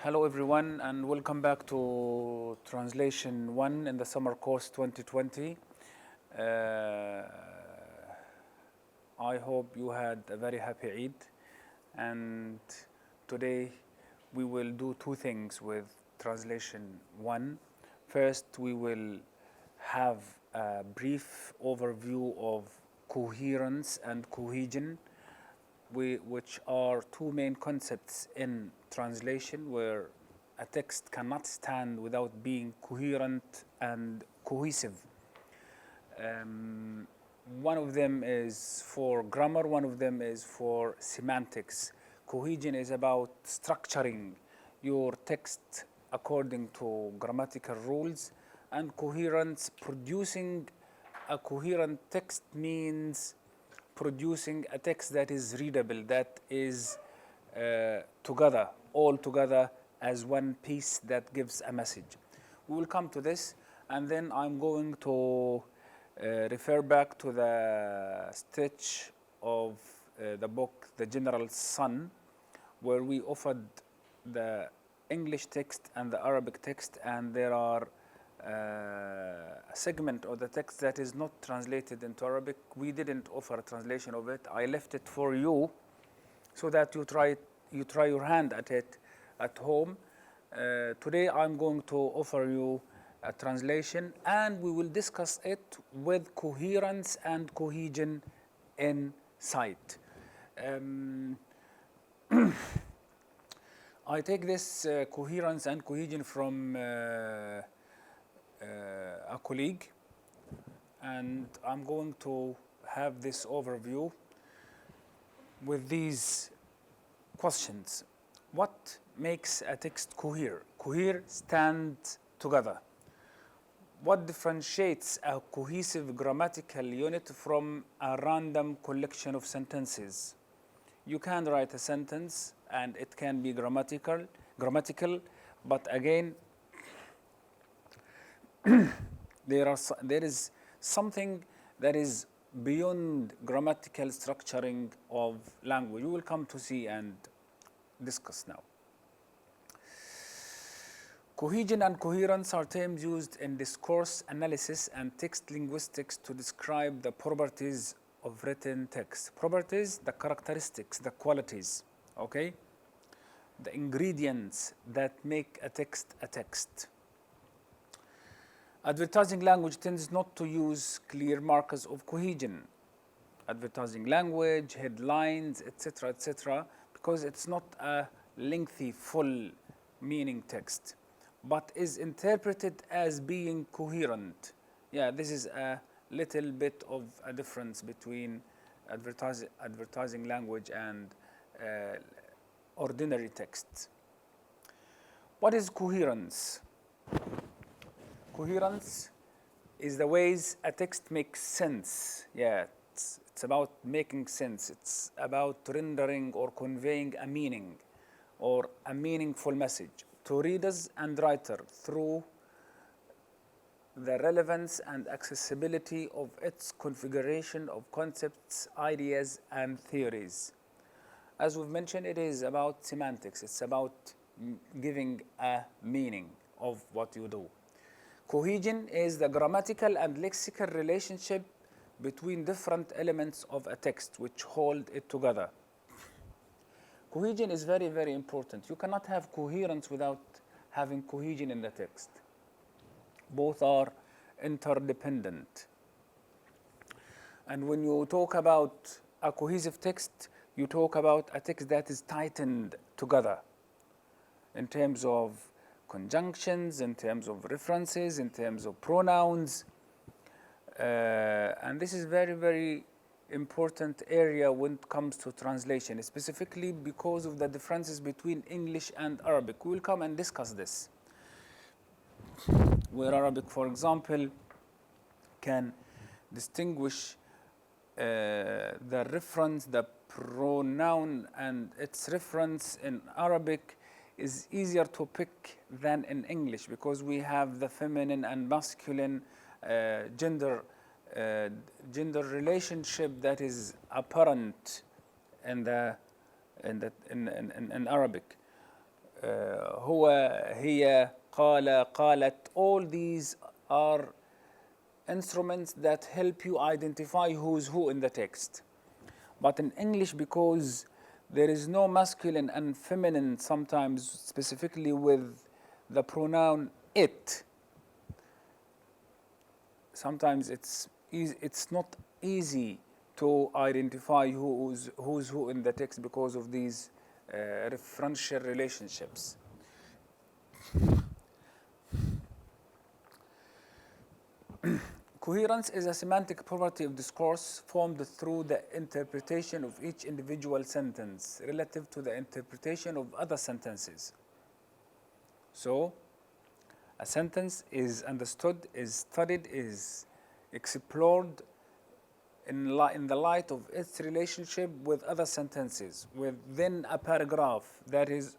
Hello everyone and welcome back to Translation 1 in the summer course 2020. I hope you had a very happy Eid, and today we will do two things with Translation 1. First, we will have a brief overview of coherence and cohesion, which are two main concepts in translation, where a text cannot stand without being coherent and cohesive. One of them is for grammar, one of them is for semantics. Cohesion is about structuring your text according to grammatical rules, and coherence, producing a coherent text, means producing a text that is readable, that is together, all together as one piece that gives a message. We will come to this, and then I'm going to refer back to the sketch of the book, The General Sun, where we offered the English text and the Arabic text, and there are a segment of the text that is not translated into Arabic. We didn't offer a translation of it. I left it for you so that you try your hand at it at home. Today I'm going to offer you a translation, and we will discuss it with coherence and cohesion in sight. I take this coherence and cohesion from a colleague, and I'm going to have this overview with these questions. What makes a text cohere? Cohere, stand together. What differentiates a cohesive grammatical unit from a random collection of sentences? You can write a sentence and it can be grammatical, but again, there is something that is beyond grammatical structuring of language. We will come to see and discuss now. Cohesion and coherence are terms used in discourse analysis and text linguistics to describe the properties of written text. Properties, the characteristics, the qualities, okay? The ingredients that make a text a text. Advertising language tends not to use clear markers of cohesion. Advertising language, headlines, etc., because it's not a lengthy, full meaning text, but is interpreted as being coherent. Yeah, this is a little bit of a difference between advertising language and ordinary texts. What is coherence? Coherence is the ways a text makes sense. Yeah, it's about making sense. It's about rendering or conveying a meaning or a meaningful message to readers and writer through the relevance and accessibility of its configuration of concepts, ideas, and theories. As we've mentioned, it is about semantics. It's about giving a meaning of what you do. Cohesion is the grammatical and lexical relationship between different elements of a text which hold it together. Cohesion is very, very important. You cannot have coherence without having cohesion in the text. Both are interdependent. And when you talk about a cohesive text, you talk about a text that is tightened together in terms of conjunctions, in terms of references, in terms of pronouns. And this is very, very important area when it comes to translation, specifically because of the differences between English and Arabic. We will come and discuss this. Where Arabic, for example, can distinguish the reference, the pronoun, and its reference in Arabic is easier to pick than in English, because we have the feminine and masculine gender relationship that is apparent in Arabic. هو هي قال قالت, all these are instruments that help you identify who's who in the text. But in English, because there is no masculine and feminine sometimes, specifically with the pronoun it, sometimes it's not easy to identify who's who in the text because of these referential relationships. Coherence is a semantic property of discourse formed through the interpretation of each individual sentence relative to the interpretation of other sentences. So, a sentence is understood, is studied, is explored in the light of its relationship with other sentences within a paragraph that is,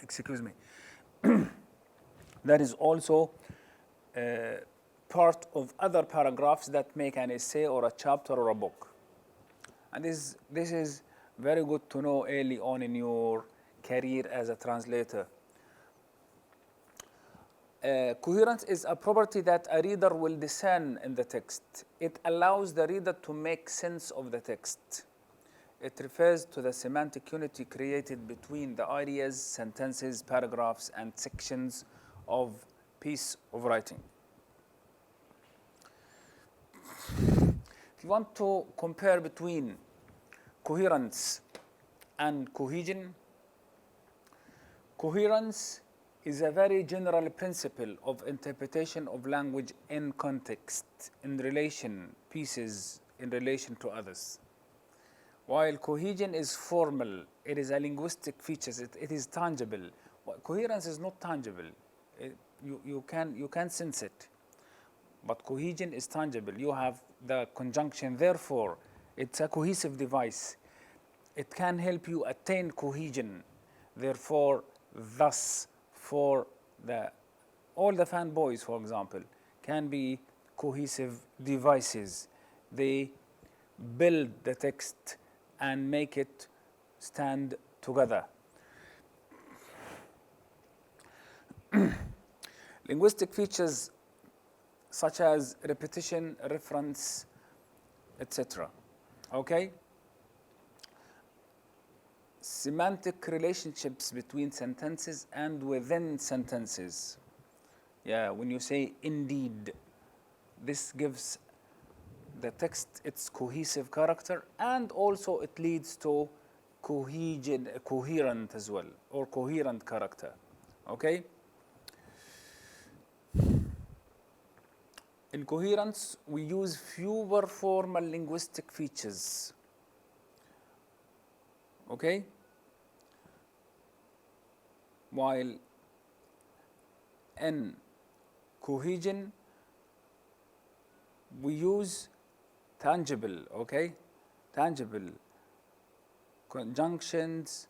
excuse me, that is also part of other paragraphs that make an essay or a chapter or a book. And this is very good to know early on in your career as a translator. Coherence is a property that a reader will discern in the text. It allows the reader to make sense of the text. It refers to the semantic unity created between the ideas, sentences, paragraphs, and sections of piece of writing. If you want to compare between coherence and cohesion, coherence is a very general principle of interpretation of language in context, in relation, pieces in relation to others. While cohesion is formal, it is a linguistic feature, it is tangible. Coherence is not tangible. You can sense it. But cohesion is tangible. You have the conjunction, therefore, it's a cohesive device. It can help you attain cohesion. Therefore, thus, for all the fanboys, for example, can be cohesive devices. They build the text and make it stand together. Linguistic features such as repetition, reference, etc. Okay? Semantic relationships between sentences and within sentences. Yeah, when you say indeed, this gives the text its cohesive character, and also it leads to coherent as well, or coherent character. Okay? In coherence, we use fewer formal linguistic features. Okay? While in cohesion, we use tangible, okay? Tangible conjunctions,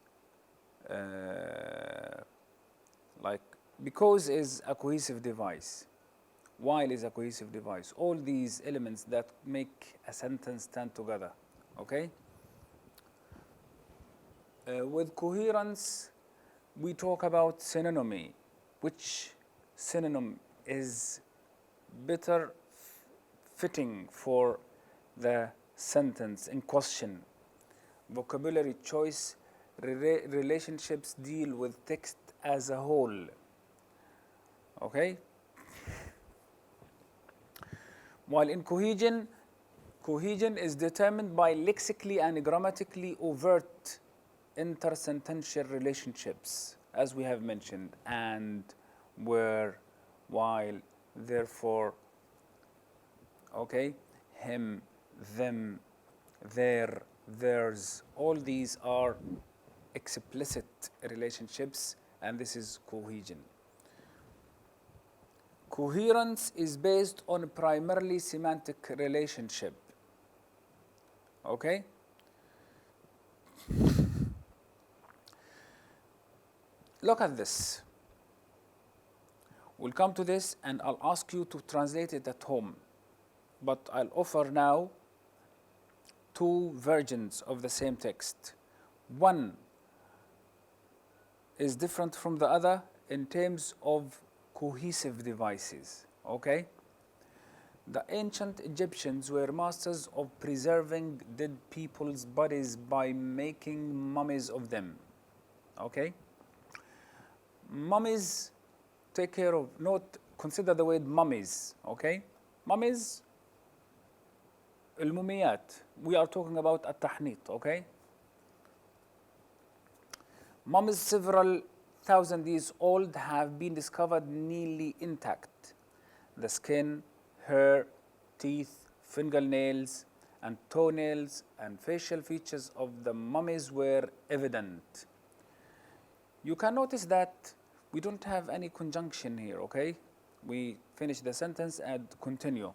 like because is a cohesive device, while is a cohesive device. All these elements that make a sentence stand together, okay? With coherence, we talk about synonymy, which synonym is better fitting for the sentence in question. Vocabulary choice, relationships deal with text as a whole. Okay? While in cohesion is determined by lexically and grammatically overt intersentential relationships, as we have mentioned, and, where, while, therefore, okay, him, them, their, theirs, all these are explicit relationships, and this is cohesion. Coherence is based on primarily semantic relationship. Okay? Look at this. We'll come to this and I'll ask you to translate it at home. But I'll offer now two versions of the same text. One is different from the other in terms of cohesive devices, okay? The ancient Egyptians were masters of preserving dead people's bodies by making mummies of them, okay? Mummies take care of, note, consider the word mummies, okay? Mummies, الموميات, we are talking about التحنيط, okay? Mummies several thousand years old have been discovered nearly intact. The skin, hair, teeth, fingernails, and toenails and facial features of the mummies were evident. You can notice that we don't have any conjunction here, okay? We finish the sentence and continue.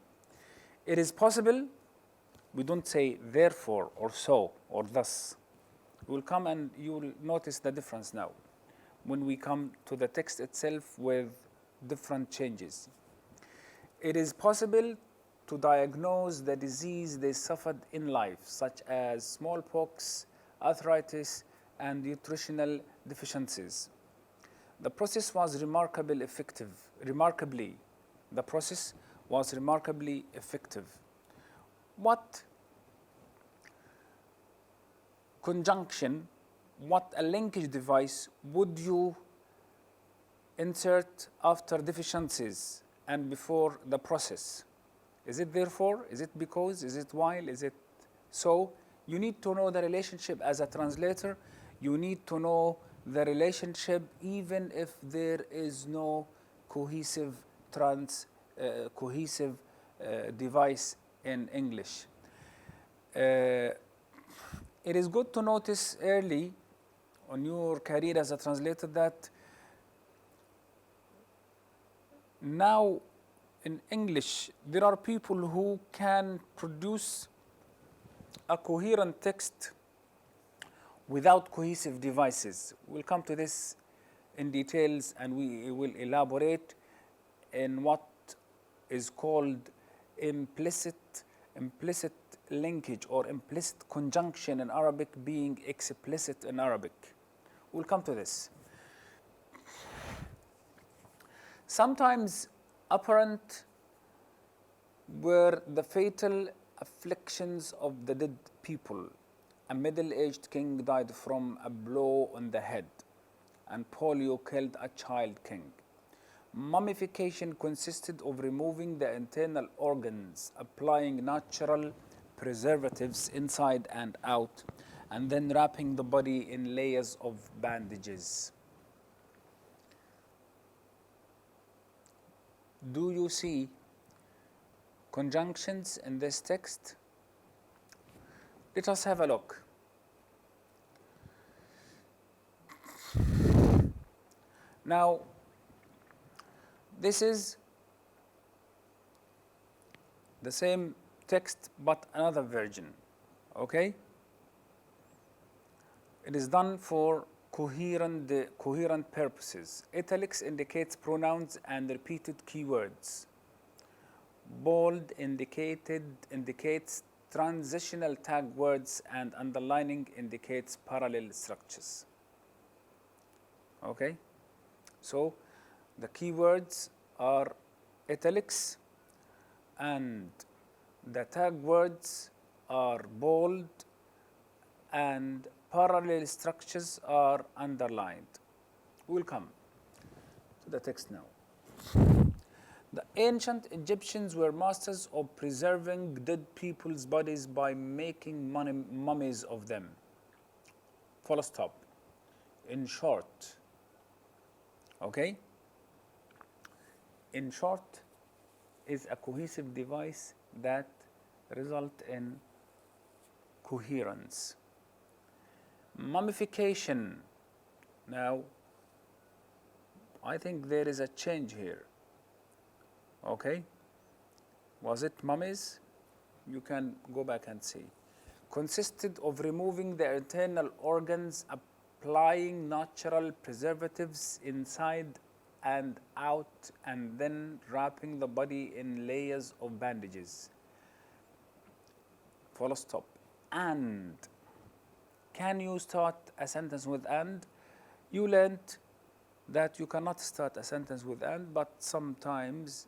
It is possible, we don't say therefore or so or thus. We'll come and you'll notice the difference now when we come to the text itself with different changes. It is possible to diagnose the disease they suffered in life, such as smallpox, arthritis, and nutritional deficiencies. The process was remarkably effective. The process was remarkably effective. What conjunction, what a linkage device would you insert after deficiencies and before the process? Is it therefore? Is it because? Is it while? Is it so? You need to know the relationship as a translator. You need to know the relationship even if there is no cohesive device in English. It is good to notice early on your career as a translator that now in English there are people who can produce a coherent text without cohesive devices. We'll come to this in details and we will elaborate in what is called implicit linkage or implicit conjunction in Arabic being explicit in Arabic. We'll come to this. Sometimes apparent were the fatal afflictions of the dead people. A middle-aged king died from a blow on the head, and polio killed a child king. Mummification consisted of removing the internal organs, applying natural preservatives inside and out, and then wrapping the body in layers of bandages. Do you see conjunctions in this text? Let us have a look. Now, this is the same text but another version, okay? It is done for coherent purposes. Italics indicates pronouns and repeated keywords. Bold indicates transitional tag words, and underlining indicates parallel structures. Okay? So the keywords are italics and the tag words are bold and parallel structures are underlined. We'll come to the text now. The ancient Egyptians were masters of preserving dead people's bodies by making mummies of them. Full stop. In short, okay? In short is a cohesive device that results in coherence. Mummification. Now, I think there is a change here. Okay? Was it mummies? You can go back and see. Consisted of removing the internal organs, applying natural preservatives inside and out, and then wrapping the body in layers of bandages. Full stop. And. Can you start a sentence with and? You learned that you cannot start a sentence with and, but sometimes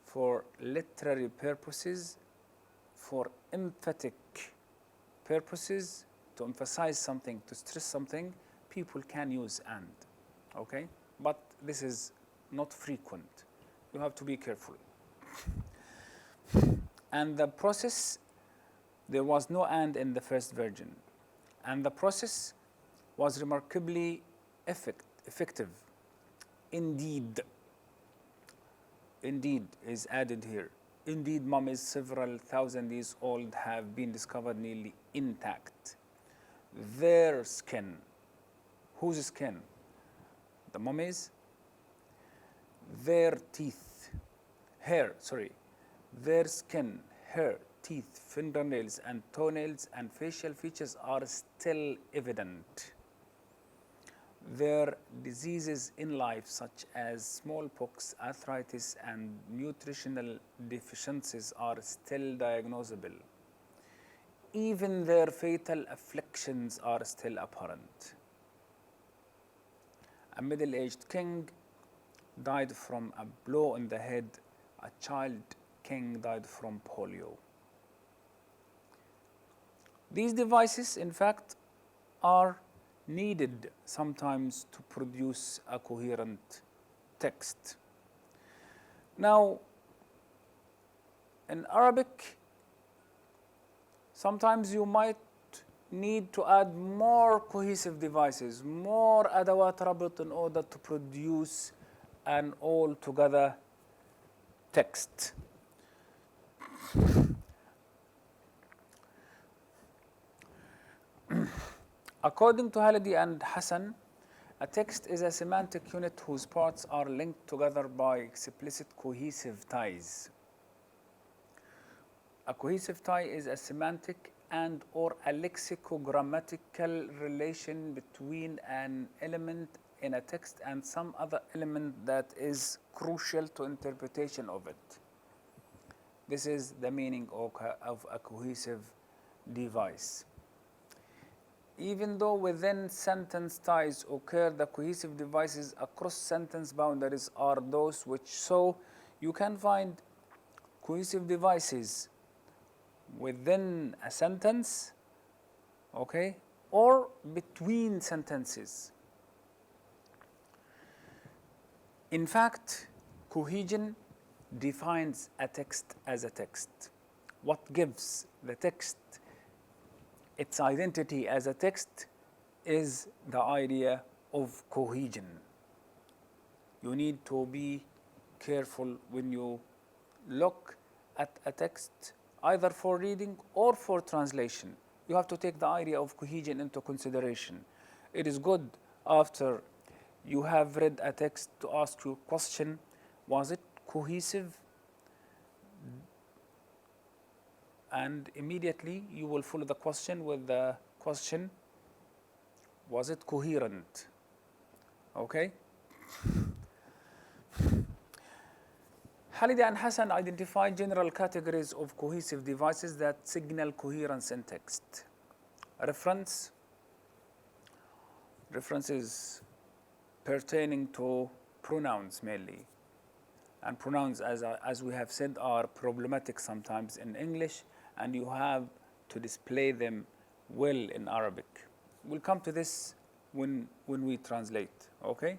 for literary purposes, for emphatic purposes, to emphasize something, to stress something, people can use and, okay? But this is not frequent. You have to be careful. And the process, there was no and in the first version. And the process was remarkably effective. Indeed is added here. Indeed, mummies several thousand years old have been discovered nearly intact. Their skin, whose skin? The mummies. Their teeth, hair, their skin, hair, teeth, fingernails, and toenails and facial features are still evident. Their diseases in life, such as smallpox, arthritis, and nutritional deficiencies, are still diagnosable. Even their fatal afflictions are still apparent. A middle-aged king died from a blow on the head. A child king died from polio. These devices, in fact, are needed sometimes to produce a coherent text. Now, in Arabic, sometimes you might need to add more cohesive devices, more adawat rabit in order to produce an all-together text. According to Halidi and Hassan, a text is a semantic unit whose parts are linked together by explicit cohesive ties. A cohesive tie is a semantic and or a lexicogrammatical relation between an element in a text and some other element that is crucial to interpretation of it. This is the meaning of a cohesive device. Even though within sentence ties occur, the cohesive devices across sentence boundaries are those which, so you can find cohesive devices within a sentence, okay, or between sentences. In fact, cohesion defines a text as a text. What gives the text its identity as a text is the idea of cohesion. You need to be careful when you look at a text, either for reading or for translation. You have to take the idea of cohesion into consideration. It is good after you have read a text to ask you a question, was it cohesive? And immediately you will follow the question with the question, was it coherent? Okay? Halidi and Hassan identified general categories of cohesive devices that signal coherence in text. References pertaining to pronouns mainly. And pronouns, as we have said, are problematic sometimes in English, and you have to display them well in Arabic. We'll come to this when we translate, okay?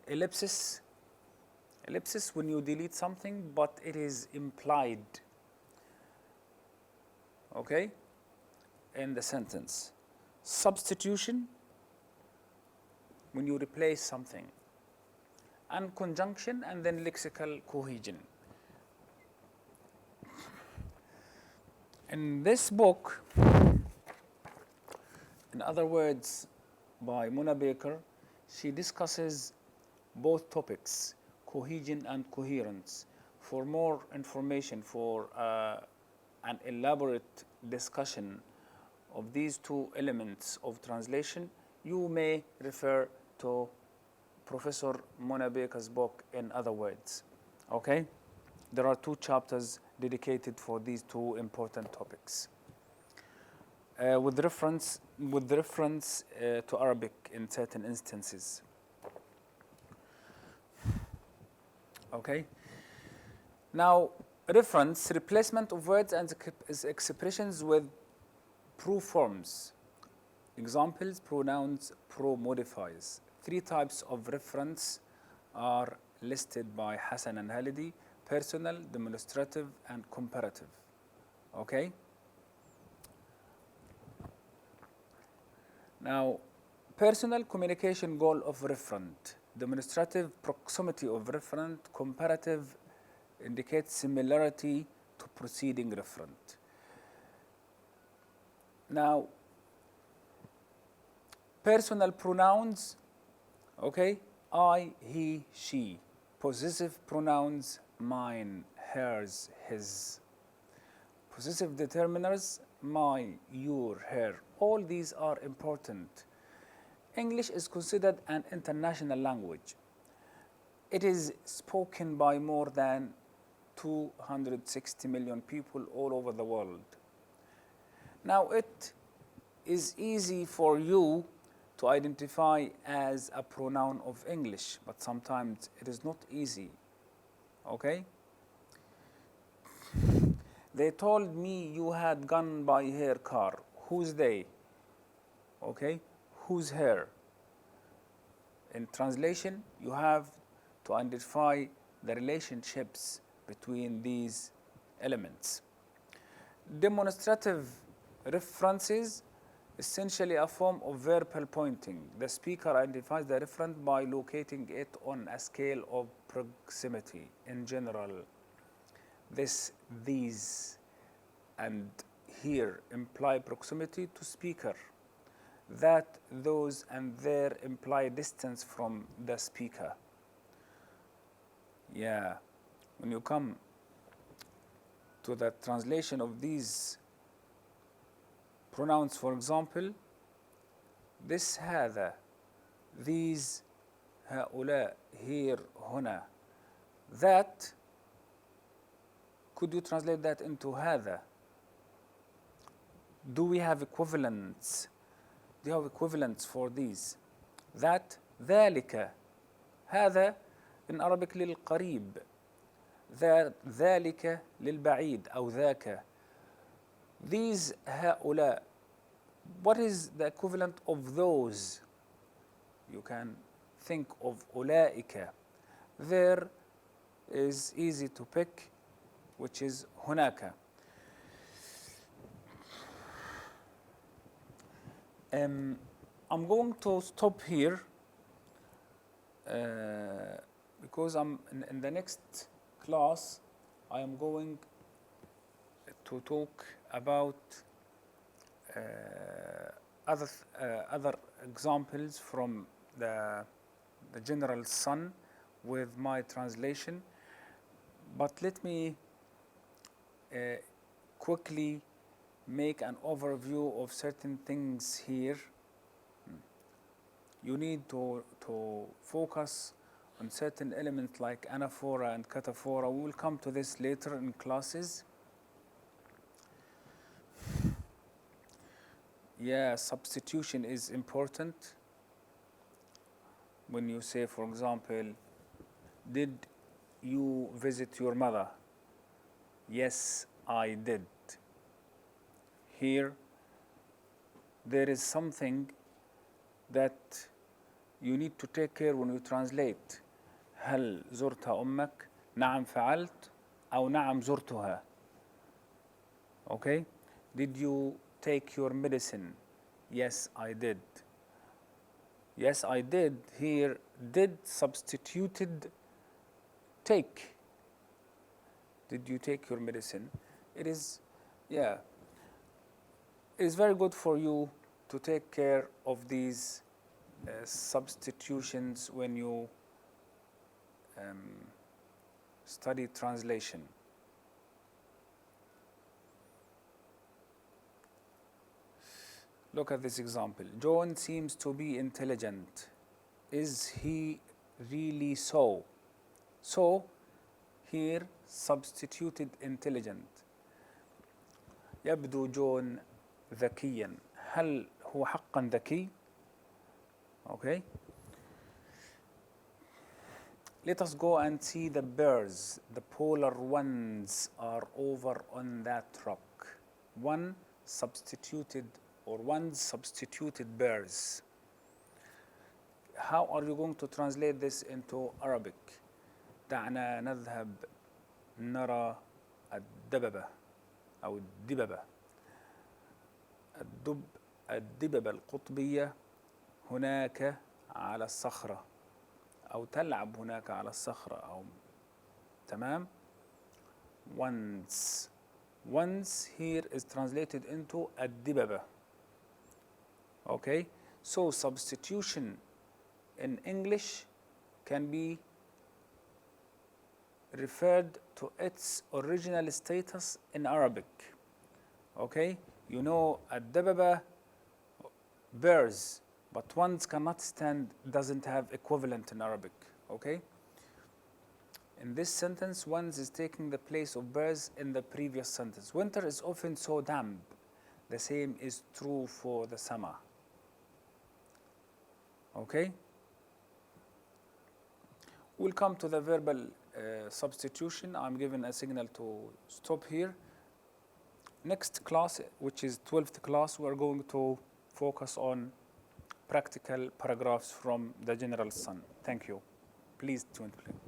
Ellipsis when you delete something, but it is implied, okay, in the sentence. Substitution, when you replace something. And conjunction, and then lexical cohesion. In this book, in other words, by Mona Baker, she discusses both topics, cohesion and coherence. For more information, for an elaborate discussion of these two elements of translation, you may refer to Professor Mona Baker's book, In Other Words. Okay? There are 2 chapters dedicated for these 2 important topics. With reference with reference to Arabic in certain instances. Okay. Now, reference, replacement of words and expressions with pro forms. Examples, pronouns, pro modifiers. 3 types of reference are listed by Hassan and Halidi: personal, demonstrative, and comparative. Okay? Now, personal, communication goal of referent. Demonstrative, proximity of referent. Comparative indicates similarity to preceding referent. Now, personal pronouns, okay, I, he, she. Possessive pronouns, mine, hers, his. Possessive determiners, my, your, her. All these are important. English is considered an international language. It is spoken by more than 260 million people all over the world. Now, it is easy for you to identify as a pronoun of English, but sometimes it is not easy. Okay? They told me you had gone by her car. Who's they? Okay? Who's her? In translation, you have to identify the relationships between these elements. Demonstrative references, essentially a form of verbal pointing. The speaker identifies the referent by locating it on a scale of proximity. In general, this, these, and here imply proximity to speaker. That, those, and there imply distance from the speaker. Yeah, when you come to the translation of these pronouns, for example, this هذا, these هؤلاء, here, هنا. That, could you translate that into هذا? Do we have equivalents? Do you have equivalents for these? That, ذلك. هذا in Arabic للقريب. ذلك للبعيد أو ذاك. These هؤلاء. What is the equivalent of those? You can think of أولئك. There is easy to pick, which is هناك. I'm going to stop here because in the next class I am going to talk about other examples from the general sun with my translation. But let me quickly make an overview of certain things here. You need to focus on certain elements like anaphora and cataphora. We will come to this later in classes. Yeah, substitution is important. When you say, for example, did you visit your mother? Yes, I did. Here, there is something that you need to take care when you translate. هل زرت أمك؟ نعم فعلت أو نعم زرتها. Okay? Did you take your medicine? Yes, I did. Yes, I did. Here, did substituted take. Did you take your medicine? It is, yeah. It is very good for you to take care of these substitutions when you study translation. Look at this example. John seems to be intelligent. Is he really so? So, here substituted intelligent. يبدو جون ذكيا. هل هو حقا ذكي. Okay. Let us go and see the bears. The polar ones are over on that rock. One substituted bears. How are you going to translate this into Arabic? دعنا نذهب نرى الدببة أو الدببة. الدببة القطبية هناك على الصخرة أو تلعب هناك على الصخرة أو تمام. Once here is translated into الدببة. Okay, so substitution in English can be referred to its original status in Arabic. Okay, you know الدببة bears, but ones cannot stand, doesn't have equivalent in Arabic. Okay, in this sentence ones is taking the place of bears in the previous sentence. Winter is often so damp. The same is true for the summer. Okay, we'll come to the verbal substitution. I'm given a signal to stop here. Next class, which is 12th class, we're going to focus on practical paragraphs from the general sun. Thank you. Please tune in.